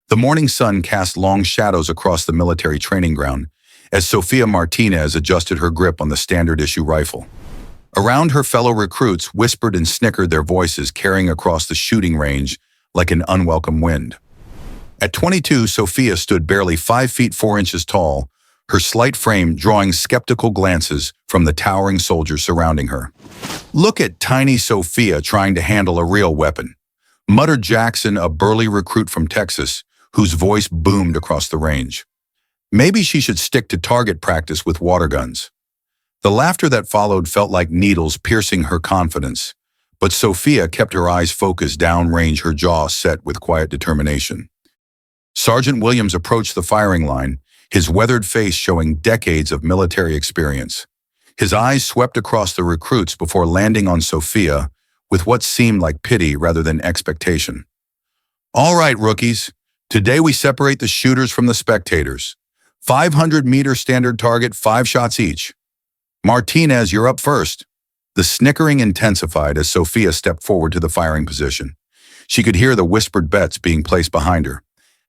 The morning sun cast long shadows across the military training ground as Sophia Martinez adjusted her grip on the standard-issue rifle. Around her fellow recruits whispered and snickered, their voices carrying across the shooting range like an unwelcome wind. At 22, Sophia stood barely 5 feet 4 inches tall, her slight frame drawing skeptical glances from the towering soldiers surrounding her. "Look at tiny Sophia trying to handle a real weapon," muttered Jackson, a burly recruit from Texas, whose voice boomed across the range. "Maybe she should stick to target practice with water guns." The laughter that followed felt like needles piercing her confidence, but Sophia kept her eyes focused downrange, her jaw set with quiet determination. Sergeant Williams approached the firing line, his weathered face showing decades of military experience. His eyes swept across the recruits before landing on Sophia with what seemed like pity rather than expectation. "All right, rookies. Today we separate the shooters from the spectators. 500-meter standard target, 5 shots each. Martinez, you're up first." The snickering intensified as Sophia stepped forward to the firing position. She could hear the whispered bets being placed behind her.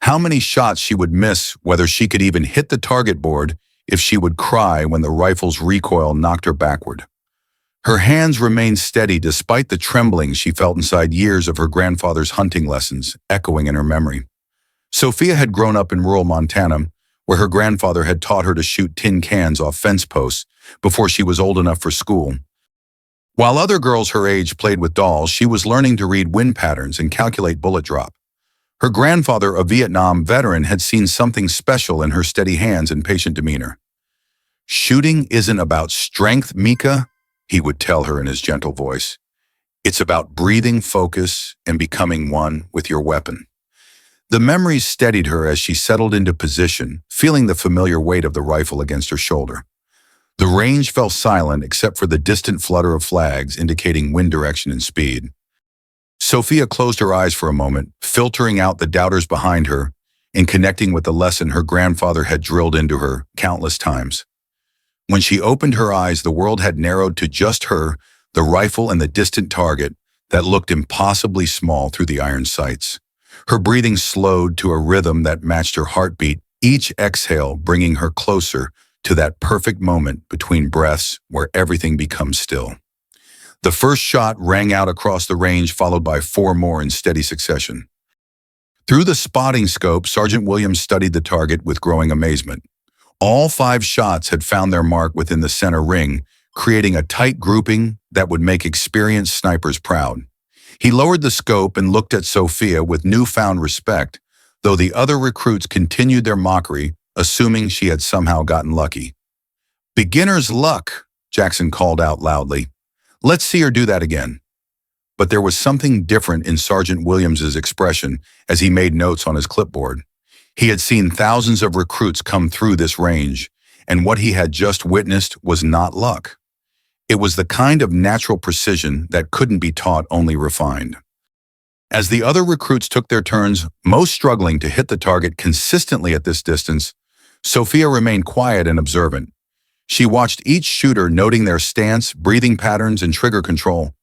How many shots she would miss, whether she could even hit the target board, if she would cry when the rifle's recoil knocked her backward. Her hands remained steady despite the trembling she felt inside, years of her grandfather's hunting lessons echoing in her memory. Sophia had grown up in rural Montana, where her grandfather had taught her to shoot tin cans off fence posts before she was old enough for school. While other girls her age played with dolls, she was learning to read wind patterns and calculate bullet drop. Her grandfather, a Vietnam veteran, had seen something special in her steady hands and patient demeanor. "Shooting isn't about strength, Mika," he would tell her in his gentle voice. "It's about breathing, focus, and becoming one with your weapon." The memories steadied her as she settled into position, feeling the familiar weight of the rifle against her shoulder. The range fell silent except for the distant flutter of flags indicating wind direction and speed. Sophia closed her eyes for a moment, filtering out the doubters behind her and connecting with the lesson her grandfather had drilled into her countless times. When she opened her eyes, the world had narrowed to just her, the rifle, and the distant target that looked impossibly small through the iron sights. Her breathing slowed to a rhythm that matched her heartbeat, each exhale bringing her closer to that perfect moment between breaths where everything becomes still. The first shot rang out across the range, followed by 4 more in steady succession. Through the spotting scope, Sergeant Williams studied the target with growing amazement. All 5 shots had found their mark within the center ring, creating a tight grouping that would make experienced snipers proud. He lowered the scope and looked at Sophia with newfound respect, though the other recruits continued their mockery, assuming she had somehow gotten lucky. "Beginner's luck," Jackson called out loudly. "Let's see her do that again." But there was something different in Sergeant Williams's expression as he made notes on his clipboard. He had seen thousands of recruits come through this range, and what he had just witnessed was not luck. It was the kind of natural precision that couldn't be taught, only refined. As the other recruits took their turns, most struggling to hit the target consistently at this distance, Sophia remained quiet and observant. She watched each shooter, noting their stance, breathing patterns, and trigger control.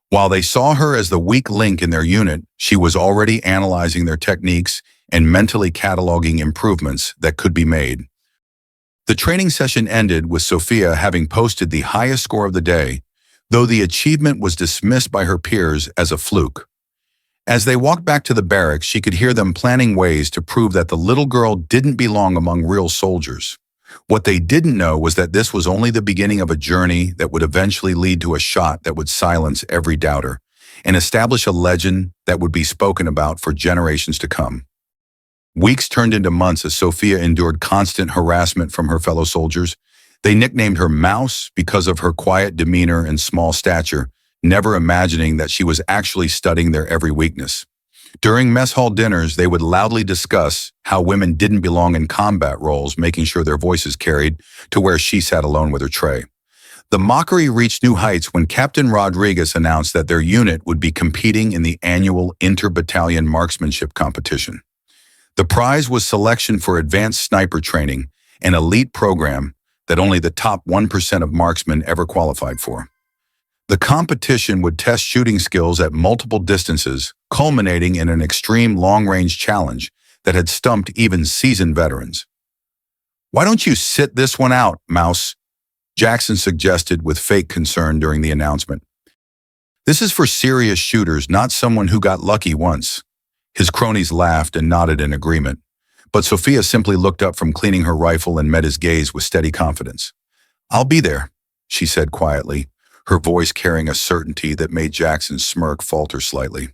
While they saw her as the weak link in their unit, she was already analyzing their techniques and mentally cataloging improvements that could be made. The training session ended with Sophia having posted the highest score of the day, though the achievement was dismissed by her peers as a fluke. As they walked back to the barracks, she could hear them planning ways to prove that the little girl didn't belong among real soldiers. What they didn't know was that this was only the beginning of a journey that would eventually lead to a shot that would silence every doubter and establish a legend that would be spoken about for generations to come. Weeks turned into months as Sophia endured constant harassment from her fellow soldiers. They nicknamed her Mouse because of her quiet demeanor and small stature, never imagining that she was actually studying their every weakness. During mess hall dinners, they would loudly discuss how women didn't belong in combat roles, making sure their voices carried to where she sat alone with her tray. The mockery reached new heights when Captain Rodriguez announced that their unit would be competing in the annual inter-battalion marksmanship competition. The prize was selection for advanced sniper training, an elite program that only the top 1% of marksmen ever qualified for. The competition would test shooting skills at multiple distances, culminating in an extreme long-range challenge that had stumped even seasoned veterans. "Why don't you sit this one out, Mouse?" Jackson suggested with fake concern during the announcement. "This is for serious shooters, not someone who got lucky once." His cronies laughed and nodded in agreement, but Sophia simply looked up from cleaning her rifle and met his gaze with steady confidence. "I'll be there," she said quietly, her voice carrying a certainty that made Jackson's smirk falter slightly.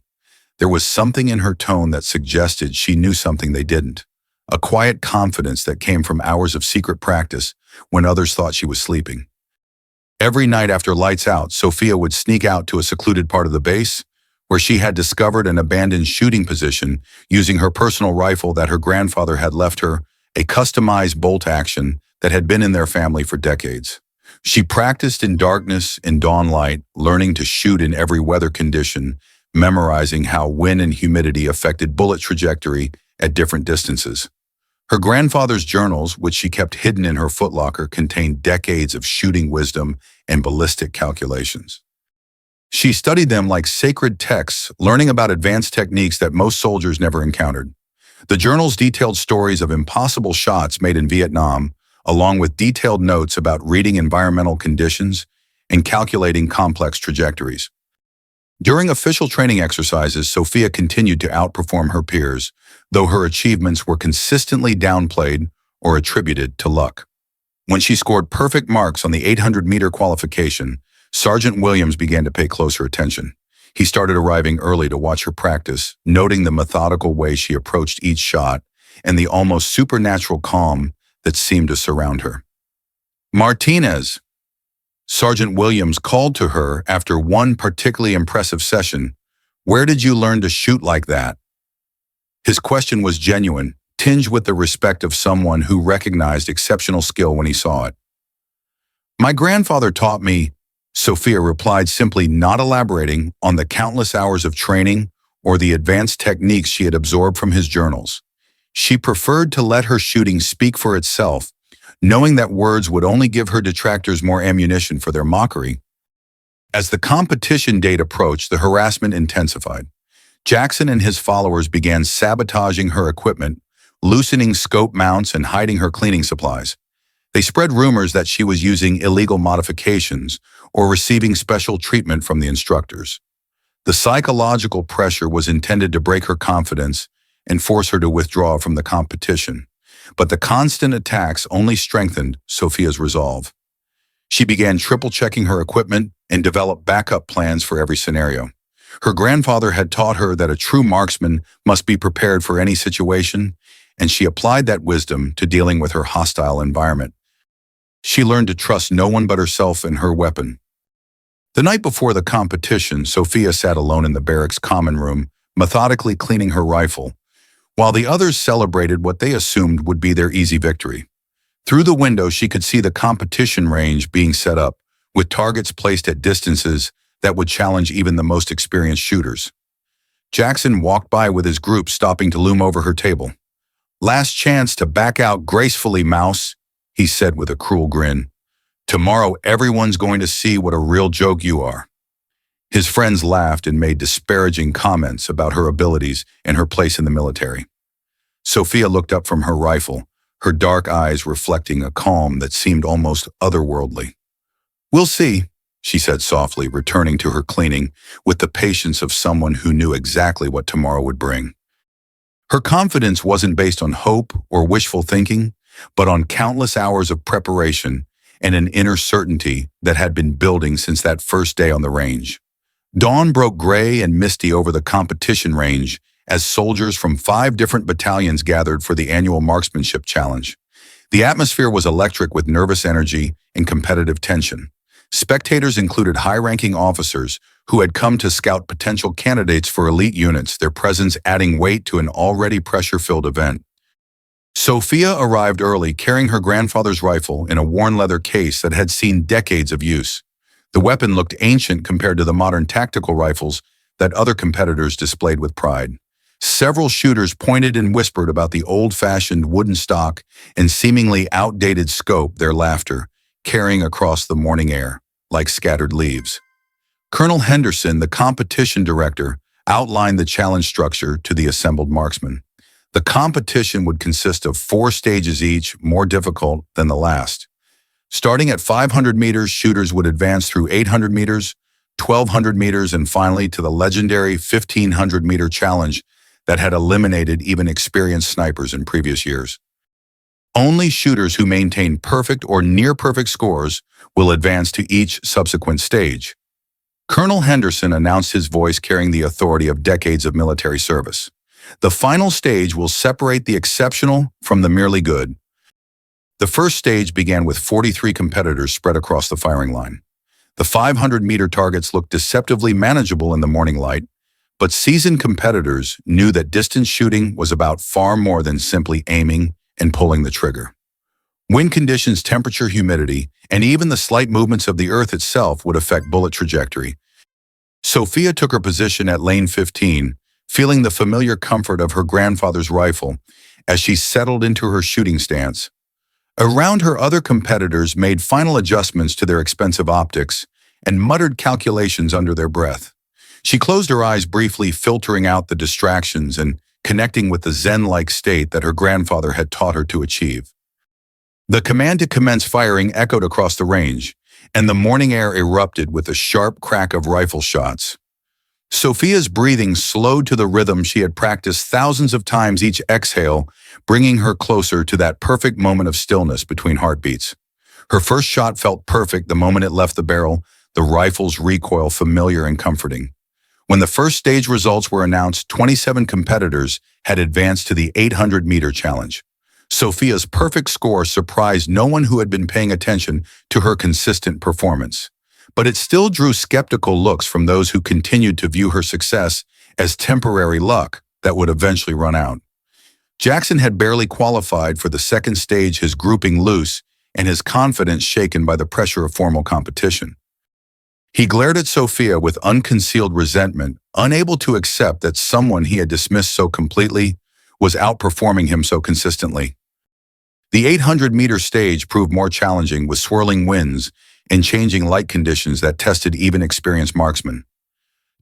There was something in her tone that suggested she knew something they didn't, a quiet confidence that came from hours of secret practice when others thought she was sleeping. Every night after lights out, Sophia would sneak out to a secluded part of the base, where she had discovered an abandoned shooting position using her personal rifle that her grandfather had left her, a customized bolt action that had been in their family for decades. She practiced in darkness and dawn light, learning to shoot in every weather condition, memorizing how wind and humidity affected bullet trajectory at different distances. Her grandfather's journals, which she kept hidden in her footlocker, contained decades of shooting wisdom and ballistic calculations. She studied them like sacred texts, learning about advanced techniques that most soldiers never encountered. The journals detailed stories of impossible shots made in Vietnam, along with detailed notes about reading environmental conditions and calculating complex trajectories. During official training exercises, Sophia continued to outperform her peers, though her achievements were consistently downplayed or attributed to luck. When she scored perfect marks on the 800-meter qualification, Sergeant Williams began to pay closer attention. He started arriving early to watch her practice, noting the methodical way she approached each shot and the almost supernatural calm that seemed to surround her. "Martinez," Sergeant Williams called to her after one particularly impressive session, "where did you learn to shoot like that?" His question was genuine, tinged with the respect of someone who recognized exceptional skill when he saw it. "My grandfather taught me," Sophia replied, simply not elaborating on the countless hours of training or the advanced techniques she had absorbed from his journals. She preferred to let her shooting speak for itself, knowing that words would only give her detractors more ammunition for their mockery. As the competition date approached, the harassment intensified. Jackson and his followers began sabotaging her equipment, loosening scope mounts and hiding her cleaning supplies. They spread rumors that she was using illegal modifications or receiving special treatment from the instructors. The psychological pressure was intended to break her confidence and force her to withdraw from the competition. But the constant attacks only strengthened Sophia's resolve. She began triple-checking her equipment and developed backup plans for every scenario. Her grandfather had taught her that a true marksman must be prepared for any situation, and she applied that wisdom to dealing with her hostile environment. She learned to trust no one but herself and her weapon. The night before the competition, Sophia sat alone in the barracks common room, methodically cleaning her rifle, while the others celebrated what they assumed would be their easy victory. Through the window, she could see the competition range being set up, with targets placed at distances that would challenge even the most experienced shooters. Jackson walked by with his group, stopping to loom over her table. "Last chance to back out gracefully, Mouse," he said with a cruel grin. "Tomorrow everyone's going to see what a real joke you are." His friends laughed and made disparaging comments about her abilities and her place in the military. Sophia looked up from her rifle, her dark eyes reflecting a calm that seemed almost otherworldly. "We'll see," she said softly, returning to her cleaning with the patience of someone who knew exactly what tomorrow would bring. Her confidence wasn't based on hope or wishful thinking, but on countless hours of preparation and an inner certainty that had been building since that first day on the range. Dawn broke gray and misty over the competition range as soldiers from 5 different battalions gathered for the annual marksmanship challenge. The atmosphere was electric with nervous energy and competitive tension. Spectators included high-ranking officers who had come to scout potential candidates for elite units, their presence adding weight to an already pressure-filled event. Sophia arrived early, carrying her grandfather's rifle in a worn leather case that had seen decades of use. The weapon looked ancient compared to the modern tactical rifles that other competitors displayed with pride. Several shooters pointed and whispered about the old-fashioned wooden stock and seemingly outdated scope, their laughter carrying across the morning air like scattered leaves. Colonel Henderson, the competition director, outlined the challenge structure to the assembled marksmen. The competition would consist of 4 stages each, more difficult than the last. Starting at 500 meters, shooters would advance through 800 meters, 1,200 meters, and finally to the legendary 1,500-meter challenge that had eliminated even experienced snipers in previous years. Only shooters who maintain perfect or near-perfect scores will advance to each subsequent stage. Colonel Henderson announced, his voice carrying the authority of decades of military service. The final stage will separate the exceptional from the merely good. The first stage began with 43 competitors spread across the firing line. The 500-meter targets looked deceptively manageable in the morning light, but seasoned competitors knew that distance shooting was about far more than simply aiming and pulling the trigger. Wind conditions, temperature, humidity, and even the slight movements of the earth itself would affect bullet trajectory. Sophia took her position at lane 15, feeling the familiar comfort of her grandfather's rifle as she settled into her shooting stance. Around her, other competitors made final adjustments to their expensive optics and muttered calculations under their breath. She closed her eyes briefly, filtering out the distractions and connecting with the zen-like state that her grandfather had taught her to achieve. The command to commence firing echoed across the range, and the morning air erupted with the sharp crack of rifle shots. Sophia's breathing slowed to the rhythm she had practiced thousands of times each exhale, bringing her closer to that perfect moment of stillness between heartbeats. Her first shot felt perfect the moment it left the barrel, the rifle's recoil familiar and comforting. When the first stage results were announced, 27 competitors had advanced to the 800-meter challenge. Sophia's perfect score surprised no one who had been paying attention to her consistent performance. But it still drew skeptical looks from those who continued to view her success as temporary luck that would eventually run out. Jackson had barely qualified for the second stage, his grouping loose and his confidence shaken by the pressure of formal competition. He glared at Sophia with unconcealed resentment, unable to accept that someone he had dismissed so completely was outperforming him so consistently. The 800-meter stage proved more challenging, with swirling winds and changing light conditions that tested even experienced marksmen.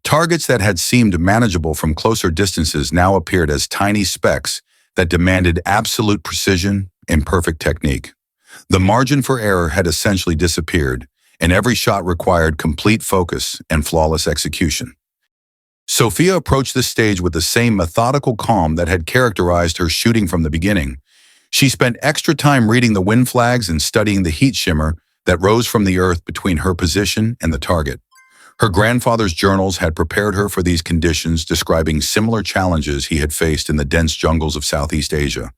Targets that had seemed manageable from closer distances now appeared as tiny specks that demanded absolute precision and perfect technique. The margin for error had essentially disappeared, and every shot required complete focus and flawless execution. Sophia approached this stage with the same methodical calm that had characterized her shooting from the beginning. She spent extra time reading the wind flags and studying the heat shimmer that rose from the earth between her position and the target. Her grandfather's journals had prepared her for these conditions, describing similar challenges he had faced in the dense jungles of Southeast Asia.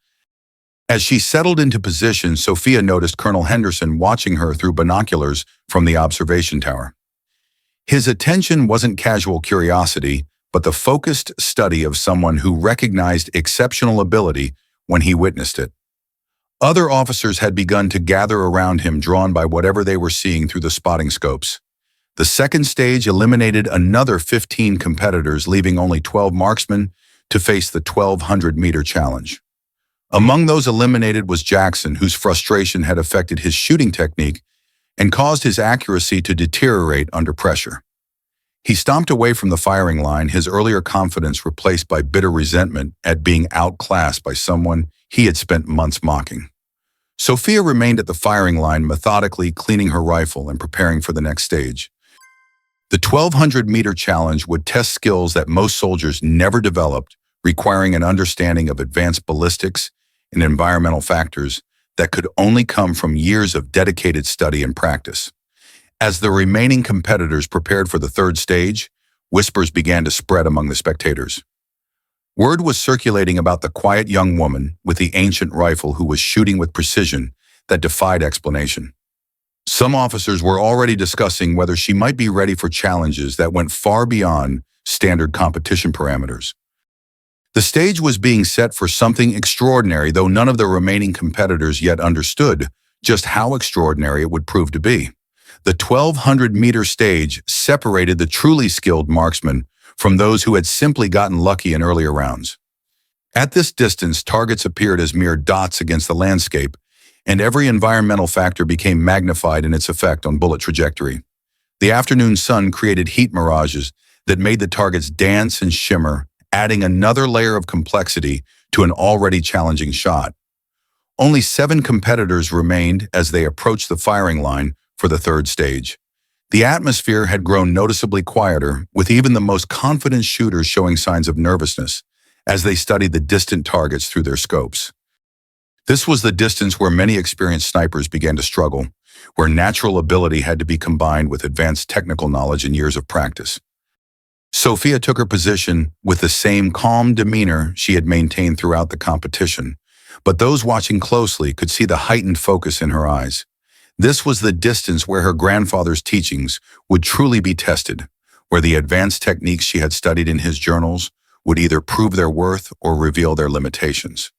As she settled into position, Sophia noticed Colonel Henderson watching her through binoculars from the observation tower. His attention wasn't casual curiosity, but the focused study of someone who recognized exceptional ability when he witnessed it. Other officers had begun to gather around him, drawn by whatever they were seeing through the spotting scopes. The second stage eliminated another 15 competitors, leaving only 12 marksmen to face the 1,200-meter challenge. Among those eliminated was Jackson, whose frustration had affected his shooting technique and caused his accuracy to deteriorate under pressure. He stomped away from the firing line, his earlier confidence replaced by bitter resentment at being outclassed by someone he had spent months mocking. Sophia remained at the firing line, methodically cleaning her rifle and preparing for the next stage. The 1,200-meter challenge would test skills that most soldiers never developed, requiring an understanding of advanced ballistics and environmental factors that could only come from years of dedicated study and practice. As the remaining competitors prepared for the third stage, whispers began to spread among the spectators. Word was circulating about the quiet young woman with the ancient rifle who was shooting with precision that defied explanation. Some officers were already discussing whether she might be ready for challenges that went far beyond standard competition parameters. The stage was being set for something extraordinary, though none of the remaining competitors yet understood just how extraordinary it would prove to be. The 1,200-meter stage separated the truly skilled marksmen from those who had simply gotten lucky in earlier rounds. At this distance, targets appeared as mere dots against the landscape, and every environmental factor became magnified in its effect on bullet trajectory. The afternoon sun created heat mirages that made the targets dance and shimmer, adding another layer of complexity to an already challenging shot. Only 7 competitors remained as they approached the firing line for the third stage. The atmosphere had grown noticeably quieter, with even the most confident shooters showing signs of nervousness as they studied the distant targets through their scopes. This was the distance where many experienced snipers began to struggle, where natural ability had to be combined with advanced technical knowledge and years of practice. Sophia took her position with the same calm demeanor she had maintained throughout the competition, but those watching closely could see the heightened focus in her eyes. This was the distance where her grandfather's teachings would truly be tested, where the advanced techniques she had studied in his journals would either prove their worth or reveal their limitations.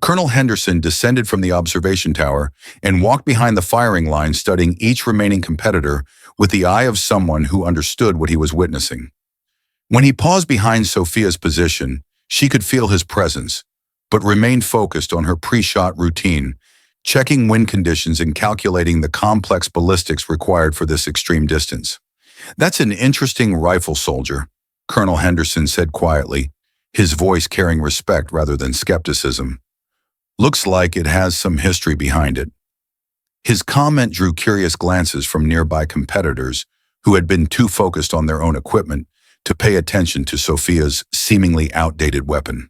Colonel Henderson descended from the observation tower and walked behind the firing line, studying each remaining competitor with the eye of someone who understood what he was witnessing. When he paused behind Sophia's position, she could feel his presence, but remained focused on her pre-shot routine, checking wind conditions and calculating the complex ballistics required for this extreme distance. "That's an interesting rifle, soldier," Colonel Henderson said quietly, his voice carrying respect rather than skepticism. "Looks like it has some history behind it." His comment drew curious glances from nearby competitors who had been too focused on their own equipment to pay attention to Sophia's seemingly outdated weapon.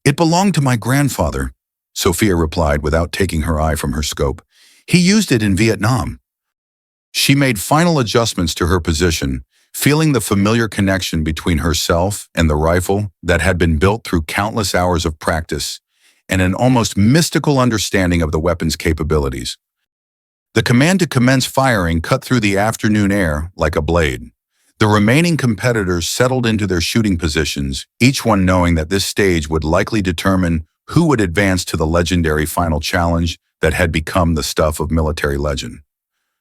"It belonged to my grandfather," Sophia replied without taking her eye from her scope. "He used it in Vietnam." She made final adjustments to her position, feeling the familiar connection between herself and the rifle that had been built through countless hours of practice and an almost mystical understanding of the weapon's capabilities. The command to commence firing cut through the afternoon air like a blade. The remaining competitors settled into their shooting positions, each one knowing that this stage would likely determine who would advance to the legendary final challenge that had become the stuff of military legend.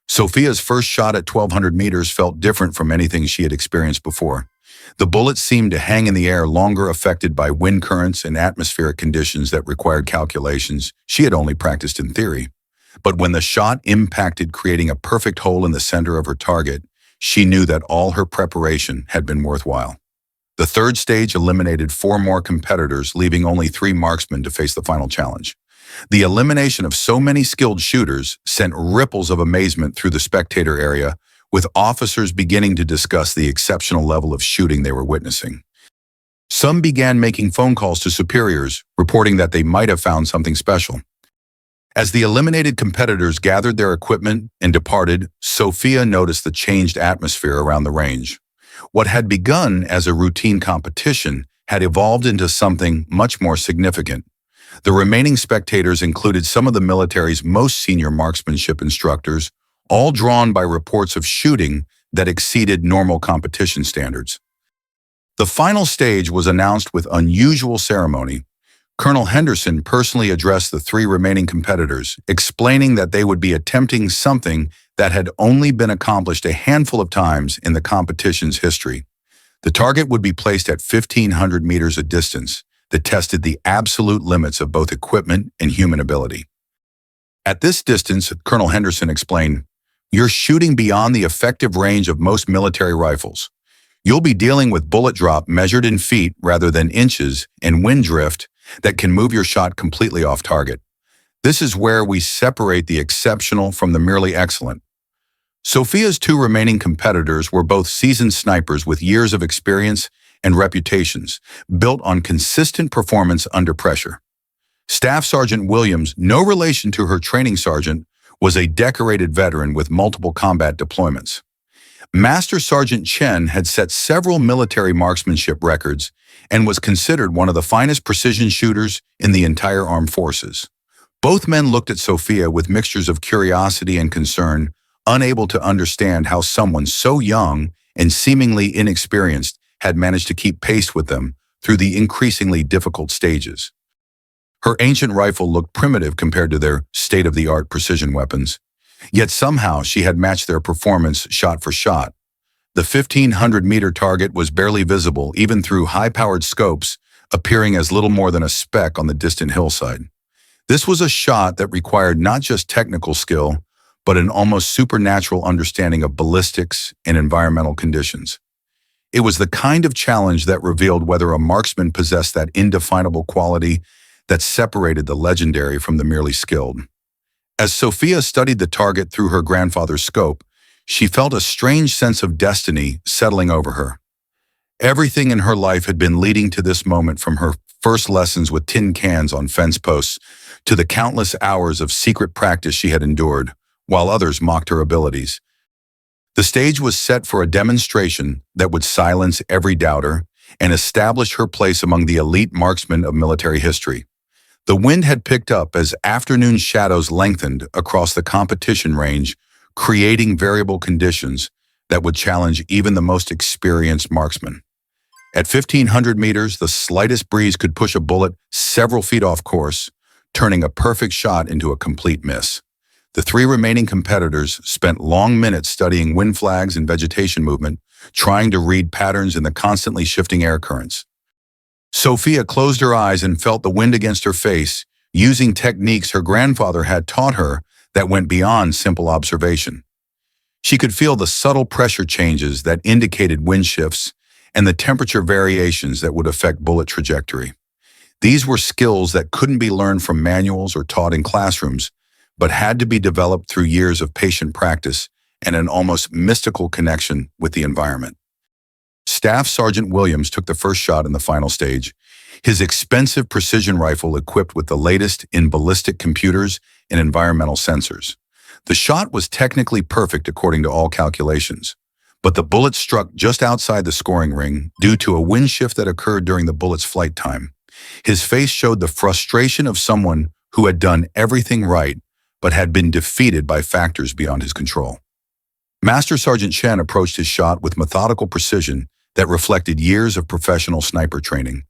Sophia's first shot at 1,200 meters felt different from anything she had experienced before. The bullet seemed to hang in the air longer, affected by wind currents and atmospheric conditions that required calculations she had only practiced in theory. But when the shot impacted, creating a perfect hole in the center of her target, she knew that all her preparation had been worthwhile. The third stage eliminated 4 more competitors, leaving only 3 marksmen to face the final challenge. The elimination of so many skilled shooters sent ripples of amazement through the spectator area, with officers beginning to discuss the exceptional level of shooting they were witnessing. Some began making phone calls to superiors, reporting that they might have found something special. As the eliminated competitors gathered their equipment and departed, Sophia noticed the changed atmosphere around the range. What had begun as a routine competition had evolved into something much more significant. The remaining spectators included some of the military's most senior marksmanship instructors, all drawn by reports of shooting that exceeded normal competition standards. The final stage was announced with unusual ceremony. Colonel Henderson personally addressed the 3 remaining competitors, explaining that they would be attempting something that had only been accomplished a handful of times in the competition's history. The target would be placed at 1,500 meters a distance that tested the absolute limits of both equipment and human ability. At this distance, Colonel Henderson explained, "You're shooting beyond the effective range of most military rifles. You'll be dealing with bullet drop measured in feet rather than inches and wind drift that can move your shot completely off target. This is where we separate the exceptional from the merely excellent." Sophia's 2 remaining competitors were both seasoned snipers with years of experience and reputations, built on consistent performance under pressure. Staff Sergeant Williams, no relation to her training sergeant, was a decorated veteran with multiple combat deployments. Master Sergeant Chen had set several military marksmanship records and was considered one of the finest precision shooters in the entire armed forces. Both men looked at Sophia with mixtures of curiosity and concern, unable to understand how someone so young and seemingly inexperienced had managed to keep pace with them through the increasingly difficult stages. Her ancient rifle looked primitive compared to their state-of-the-art precision weapons, yet somehow she had matched their performance shot for shot. The 1,500-meter target was barely visible even through high-powered scopes, appearing as little more than a speck on the distant hillside. This was a shot that required not just technical skill, but an almost supernatural understanding of ballistics and environmental conditions. It was the kind of challenge that revealed whether a marksman possessed that indefinable quality that separated the legendary from the merely skilled. As Sophia studied the target through her grandfather's scope, she felt a strange sense of destiny settling over her. Everything in her life had been leading to this moment, from her first lessons with tin cans on fence posts to the countless hours of secret practice she had endured, while others mocked her abilities. The stage was set for a demonstration that would silence every doubter and establish her place among the elite marksmen of military history. The wind had picked up as afternoon shadows lengthened across the competition range, creating variable conditions that would challenge even the most experienced marksman. At 1,500 meters, the slightest breeze could push a bullet several feet off course, turning a perfect shot into a complete miss. The three remaining competitors spent long minutes studying wind flags and vegetation movement, trying to read patterns in the constantly shifting air currents. Sophia closed her eyes and felt the wind against her face, using techniques her grandfather had taught her that went beyond simple observation. She could feel the subtle pressure changes that indicated wind shifts and the temperature variations that would affect bullet trajectory. These were skills that couldn't be learned from manuals or taught in classrooms, but had to be developed through years of patient practice and an almost mystical connection with the environment. Staff Sergeant Williams took the first shot in the final stage, his expensive precision rifle equipped with the latest in ballistic computers and environmental sensors. The shot was technically perfect according to all calculations, but the bullet struck just outside the scoring ring due to a wind shift that occurred during the bullet's flight time. His face showed the frustration of someone who had done everything right, but had been defeated by factors beyond his control. Master Sergeant Chen approached his shot with methodical precision that reflected years of professional sniper training.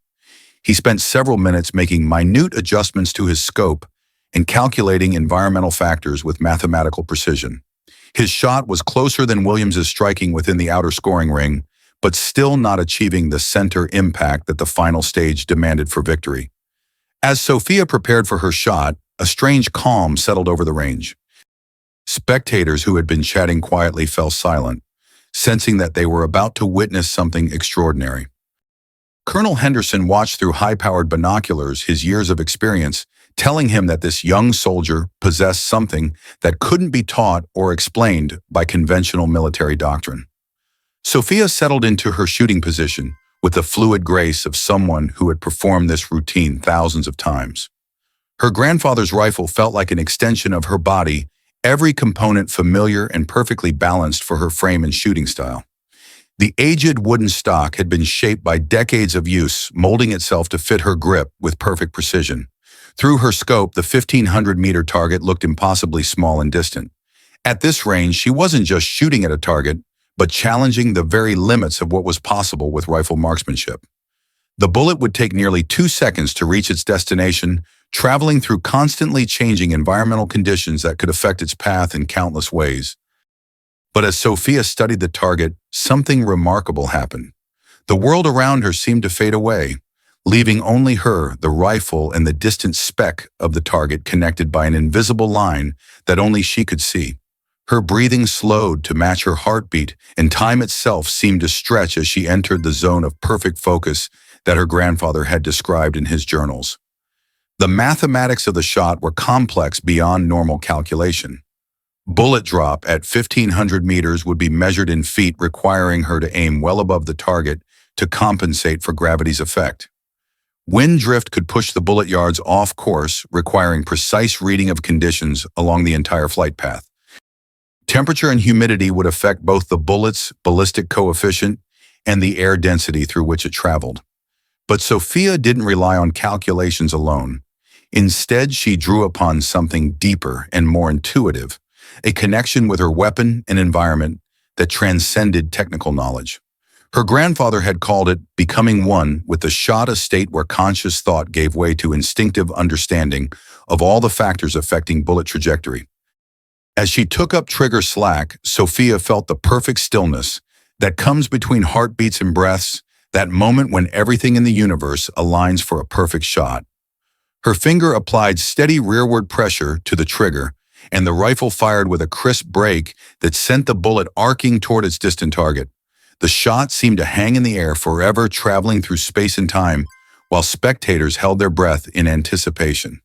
He spent several minutes making minute adjustments to his scope and calculating environmental factors with mathematical precision. His shot was closer than Williams's striking within the outer scoring ring, but still not achieving the center impact that the final stage demanded for victory. As Sophia prepared for her shot, a strange calm settled over the range. Spectators who had been chatting quietly fell silent, sensing that they were about to witness something extraordinary. Colonel Henderson watched through high-powered binoculars, his years of experience telling him that this young soldier possessed something that couldn't be taught or explained by conventional military doctrine. Sophia settled into her shooting position with the fluid grace of someone who had performed this routine thousands of times. Her grandfather's rifle felt like an extension of her body, every component familiar and perfectly balanced for her frame and shooting style. The aged wooden stock had been shaped by decades of use, molding itself to fit her grip with perfect precision. Through her scope, the 1,500-meter target looked impossibly small and distant. At this range, she wasn't just shooting at a target, but challenging the very limits of what was possible with rifle marksmanship. The bullet would take nearly 2 seconds to reach its destination, traveling through constantly changing environmental conditions that could affect its path in countless ways. But as Sophia studied the target, something remarkable happened. The world around her seemed to fade away, leaving only her, the rifle, and the distant speck of the target connected by an invisible line that only she could see. Her breathing slowed to match her heartbeat, and time itself seemed to stretch as she entered the zone of perfect focus that her grandfather had described in his journals. The mathematics of the shot were complex beyond normal calculation. Bullet drop at 1,500 meters would be measured in feet, requiring her to aim well above the target to compensate for gravity's effect. Wind drift could push the bullet yards off course, requiring precise reading of conditions along the entire flight path. Temperature and humidity would affect both the bullet's ballistic coefficient and the air density through which it traveled. But Sophia didn't rely on calculations alone. Instead, she drew upon something deeper and more intuitive, a connection with her weapon and environment that transcended technical knowledge. Her grandfather had called it becoming one with the shot, a state where conscious thought gave way to instinctive understanding of all the factors affecting bullet trajectory. As she took up trigger slack, Sophia felt the perfect stillness that comes between heartbeats and breaths, that moment when everything in the universe aligns for a perfect shot. Her finger applied steady rearward pressure to the trigger, and the rifle fired with a crisp break that sent the bullet arcing toward its distant target. The shot seemed to hang in the air forever, traveling through space and time, while spectators held their breath in anticipation.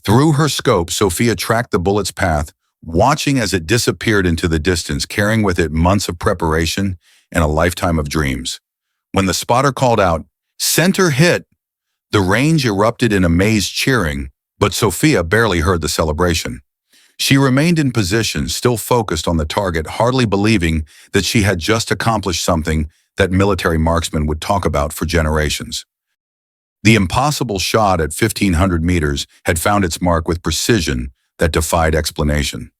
Through her scope, Sophia tracked the bullet's path, watching as it disappeared into the distance, carrying with it months of preparation and a lifetime of dreams. When the spotter called out, "Center hit!" the range erupted in amazed cheering, but Sophia barely heard the celebration. She remained in position, still focused on the target, hardly believing that she had just accomplished something that military marksmen would talk about for generations. The impossible shot at 1,500 meters had found its mark with precision that defied explanation.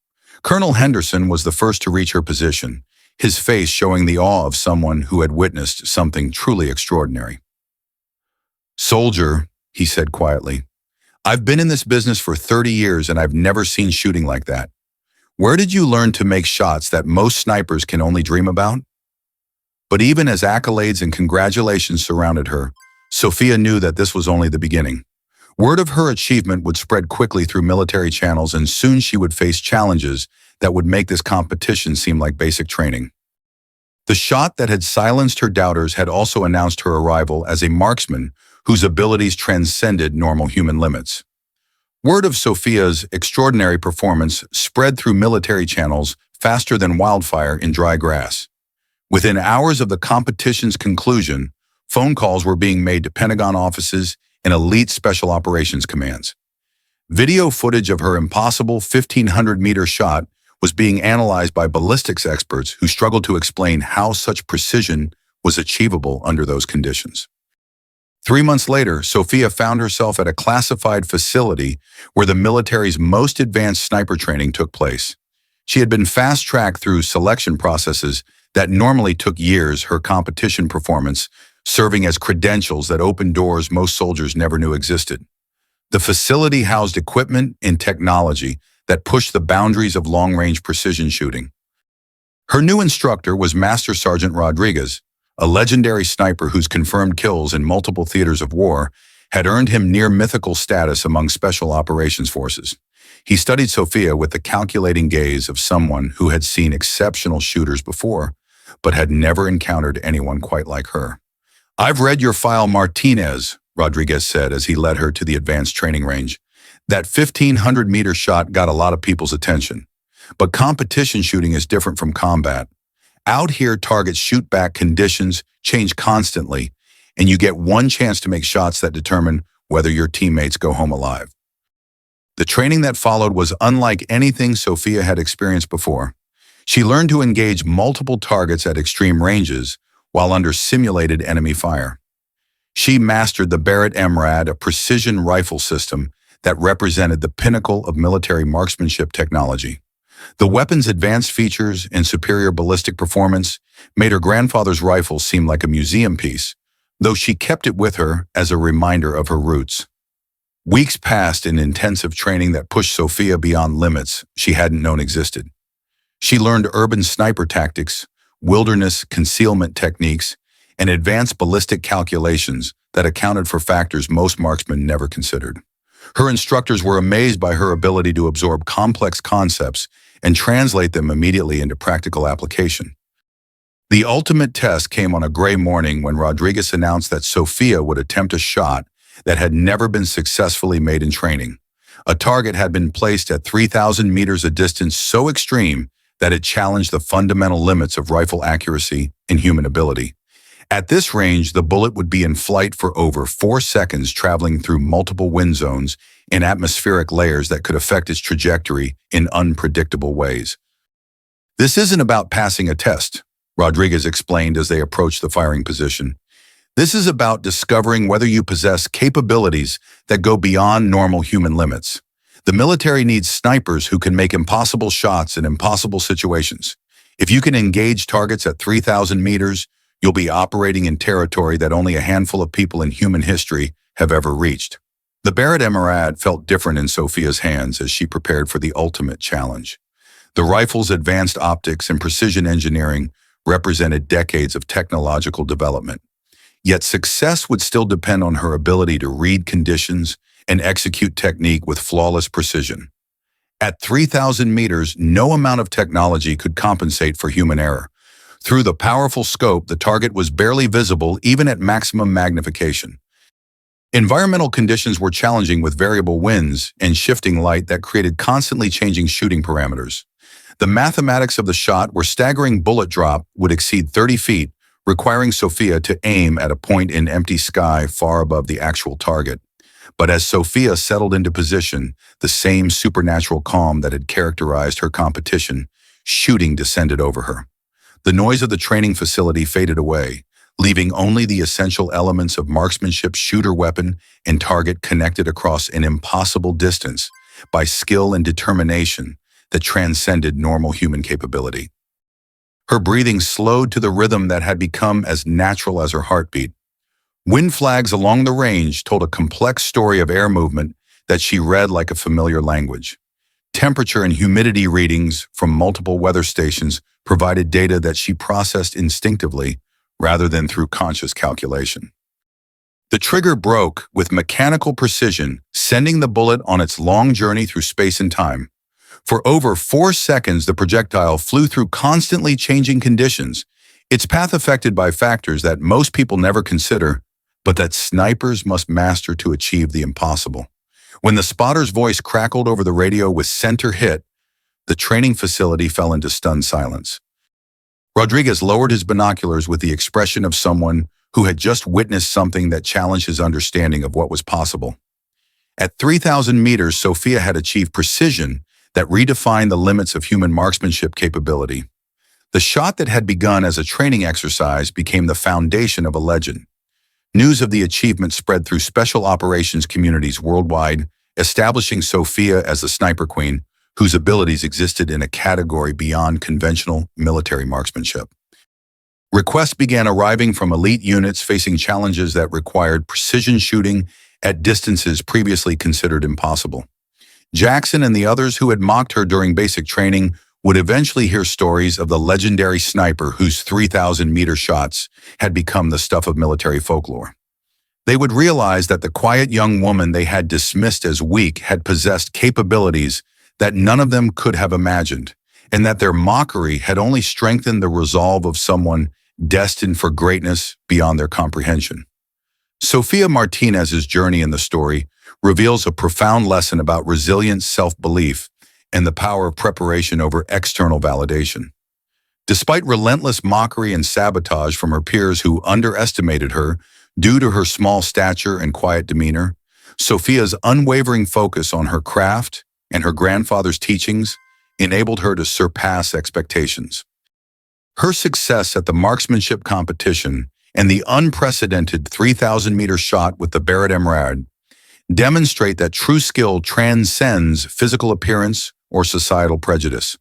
Colonel Henderson was the first to reach her position, his face showing the awe of someone who had witnessed something truly extraordinary. "Soldier," he said quietly, "I've been in this business for 30 years and I've never seen shooting like that. Where did you learn to make shots that most snipers can only dream about?" But even as accolades and congratulations surrounded her, Sophia knew that this was only the beginning. Word of her achievement would spread quickly through military channels, and soon she would face challenges that would make this competition seem like basic training. The shot that had silenced her doubters had also announced her arrival as a marksman whose abilities transcended normal human limits. Word of Sophia's extraordinary performance spread through military channels faster than wildfire in dry grass. Within hours of the competition's conclusion, phone calls were being made to Pentagon offices and elite special operations commands. Video footage of her impossible 1,500-meter shot was being analyzed by ballistics experts who struggled to explain how such precision was achievable under those conditions. 3 months later, Sophia found herself at a classified facility where the military's most advanced sniper training took place. She had been fast-tracked through selection processes that normally took years, her competition performance serving as credentials that opened doors most soldiers never knew existed. The facility housed equipment and technology that pushed the boundaries of long-range precision shooting. Her new instructor was Master Sergeant Rodriguez, a legendary sniper whose confirmed kills in multiple theaters of war had earned him near-mythical status among special operations forces. He studied Sophia with the calculating gaze of someone who had seen exceptional shooters before, but had never encountered anyone quite like her. "I've read your file, Martinez," Rodriguez said as he led her to the advanced training range. "That 1,500-meter shot got a lot of people's attention. But competition shooting is different from combat. Out here, targets shoot back, conditions change constantly, and you get one chance to make shots that determine whether your teammates go home alive." The training that followed was unlike anything Sophia had experienced before. She learned to engage multiple targets at extreme ranges while under simulated enemy fire. She mastered the Barrett MRAD, a precision rifle system that represented the pinnacle of military marksmanship technology. The weapon's advanced features and superior ballistic performance made her grandfather's rifle seem like a museum piece, though she kept it with her as a reminder of her roots. Weeks passed in intensive training that pushed Sophia beyond limits she hadn't known existed. She learned urban sniper tactics, wilderness concealment techniques, and advanced ballistic calculations that accounted for factors most marksmen never considered. Her instructors were amazed by her ability to absorb complex concepts and translate them immediately into practical application. The ultimate test came on a gray morning when Rodriguez announced that Sophia would attempt a shot that had never been successfully made in training. A target had been placed at 3,000 meters, a distance so extreme that it challenged the fundamental limits of rifle accuracy and human ability. At this range, the bullet would be in flight for over 4 seconds, traveling through multiple wind zones and atmospheric layers that could affect its trajectory in unpredictable ways. "This isn't about passing a test," Rodriguez explained as they approached the firing position. "This is about discovering whether you possess capabilities that go beyond normal human limits. The military needs snipers who can make impossible shots in impossible situations. If you can engage targets at 3,000 meters, you'll be operating in territory that only a handful of people in human history have ever reached." The Barrett MRAD felt different in Sophia's hands as she prepared for the ultimate challenge. The rifle's advanced optics and precision engineering represented decades of technological development. Yet success would still depend on her ability to read conditions and execute technique with flawless precision. At 3,000 meters, no amount of technology could compensate for human error. Through the powerful scope, the target was barely visible even at maximum magnification. Environmental conditions were challenging with variable winds and shifting light that created constantly changing shooting parameters. The mathematics of the shot where staggering bullet drop would exceed 30 feet, requiring Sophia to aim at a point in empty sky far above the actual target. But as Sophia settled into position, the same supernatural calm that had characterized her competition, shooting descended over her. The noise of the training facility faded away, leaving only the essential elements of marksmanship, shooter weapon, and target connected across an impossible distance by skill and determination that transcended normal human capability. Her breathing slowed to the rhythm that had become as natural as her heartbeat. Wind flags along the range told a complex story of air movement that she read like a familiar language. Temperature and humidity readings from multiple weather stations provided data that she processed instinctively rather than through conscious calculation. The trigger broke with mechanical precision, sending the bullet on its long journey through space and time. For over 4 seconds, the projectile flew through constantly changing conditions, its path affected by factors that most people never consider, but that snipers must master to achieve the impossible. When the spotter's voice crackled over the radio with center hit, the training facility fell into stunned silence. Rodriguez lowered his binoculars with the expression of someone who had just witnessed something that challenged his understanding of what was possible. At 3,000 meters, Sophia had achieved precision that redefined the limits of human marksmanship capability. The shot that had begun as a training exercise became the foundation of a legend. News of the achievement spread through special operations communities worldwide, establishing Sophia as the sniper queen, whose abilities existed in a category beyond conventional military marksmanship. Requests began arriving from elite units facing challenges that required precision shooting at distances previously considered impossible. Jackson and the others who had mocked her during basic training would eventually hear stories of the legendary sniper whose 3,000-meter shots had become the stuff of military folklore. They would realize that the quiet young woman they had dismissed as weak had possessed capabilities that none of them could have imagined, and that their mockery had only strengthened the resolve of someone destined for greatness beyond their comprehension. Sophia Martinez's journey in the story reveals a profound lesson about resilient self-belief and the power of preparation over external validation. Despite relentless mockery and sabotage from her peers who underestimated her due to her small stature and quiet demeanor, Sophia's unwavering focus on her craft and her grandfather's teachings enabled her to surpass expectations. Her success at the marksmanship competition and the unprecedented 3,000-meter shot with the Barrett MRAD demonstrate that true skill transcends physical appearance or societal prejudice.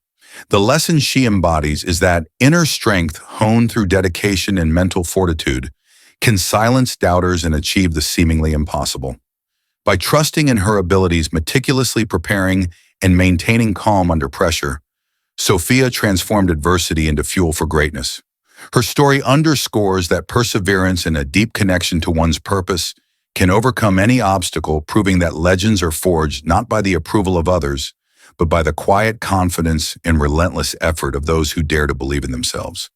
The lesson she embodies is that inner strength honed through dedication and mental fortitude can silence doubters and achieve the seemingly impossible. By trusting in her abilities, meticulously preparing and maintaining calm under pressure, Sophia transformed adversity into fuel for greatness. Her story underscores that perseverance and a deep connection to one's purpose can overcome any obstacle, proving that legends are forged not by the approval of others, but by the quiet confidence and relentless effort of those who dare to believe in themselves.